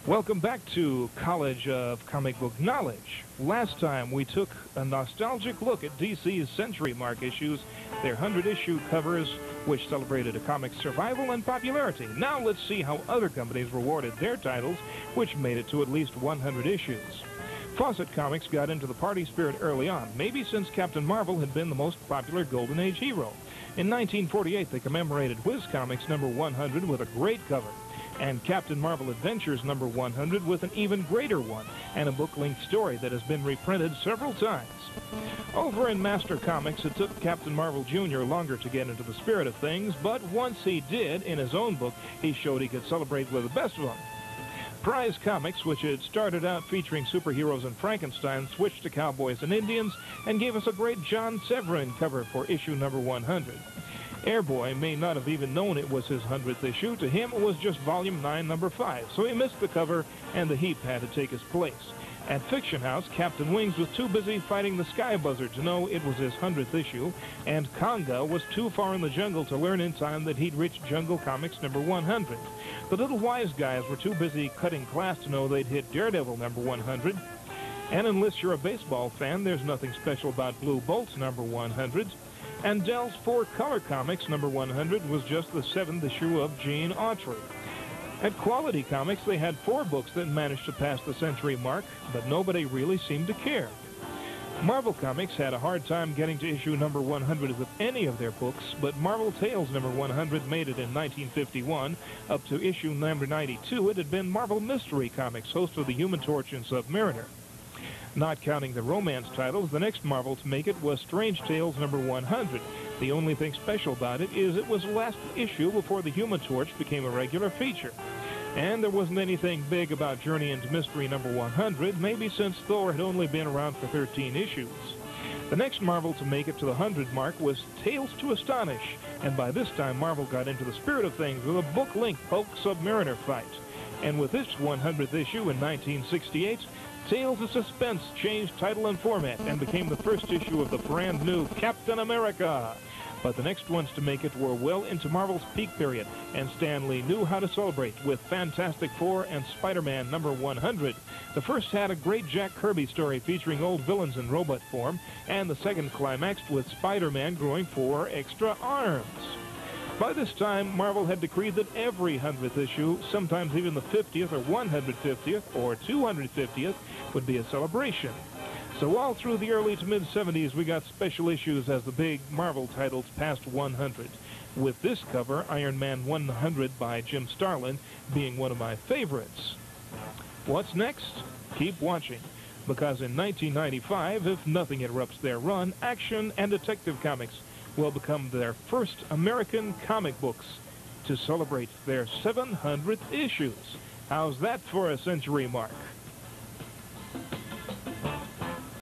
Welcome back to College of Comic Book Knowledge. Last time we took a nostalgic look at DC's Century Mark issues, their 100-issue covers, which celebrated a comic's survival and popularity. Now let's see how other companies rewarded their titles, which made it to at least 100 issues. Fawcett Comics got into the party spirit early on, maybe since Captain Marvel had been the most popular Golden Age hero. In 1948, they commemorated Whiz Comics number 100 with a great cover, and Captain Marvel Adventures number 100 with an even greater one, and a book-length story that has been reprinted several times. Over in Master Comics, it took Captain Marvel Jr. longer to get into the spirit of things, but once he did, in his own book, he showed he could celebrate with the best of them. Prize Comics, which had started out featuring superheroes and Frankenstein, switched to cowboys and Indians and gave us a great John Severin cover for issue number 100. Airboy may not have even known it was his 100th issue. To him, it was just volume 9, number 5, so he missed the cover, and the heap had to take his place. At Fiction House, Captain Wings was too busy fighting the Sky Buzzard to know it was his 100th issue, and Conga was too far in the jungle to learn in time that he'd reached Jungle Comics number 100. The Little Wise Guys were too busy cutting class to know they'd hit Daredevil number 100. And unless you're a baseball fan, there's nothing special about Blue Bolt's number 100. And Dell's 4-Color Comics number 100 was just the 7th issue of Gene Autry. At Quality Comics, they had 4 books that managed to pass the century mark, but nobody really seemed to care. Marvel Comics had a hard time getting to issue number 100 with any of their books, but Marvel Tales number 100 made it in 1951. Up to issue number 92, it had been Marvel Mystery Comics, host of the Human Torch and Submariner. Not counting the romance titles, the next Marvel to make it was Strange Tales number 100. The only thing special about it is it was the last issue before the Human Torch became a regular feature. And there wasn't anything big about Journey into Mystery number 100, maybe since Thor had only been around for 13 issues. The next Marvel to make it to the 100 mark was Tales to Astonish, and by this time Marvel got into the spirit of things with a book-length Hulk Submariner fight. And with its 100th issue in 1968, Tales of Suspense changed title and format and became the first issue of the brand new Captain America. But the next ones to make it were well into Marvel's peak period, and Stan Lee knew how to celebrate with Fantastic Four and Spider-Man number 100. The first had a great Jack Kirby story featuring old villains in robot form, and the second climaxed with Spider-Man growing 4 extra arms. By this time, Marvel had decreed that every 100th issue, sometimes even the 50th or 150th or 250th, would be a celebration. So all through the early to mid-70s, we got special issues as the big Marvel titles passed 100. With this cover, Iron Man 100 by Jim Starlin, being one of my favorites. What's next? Keep watching, because in 1995, if nothing interrupts their run, Action and Detective Comics will become their first American comic books to celebrate their 700th issues. How's that for a century mark?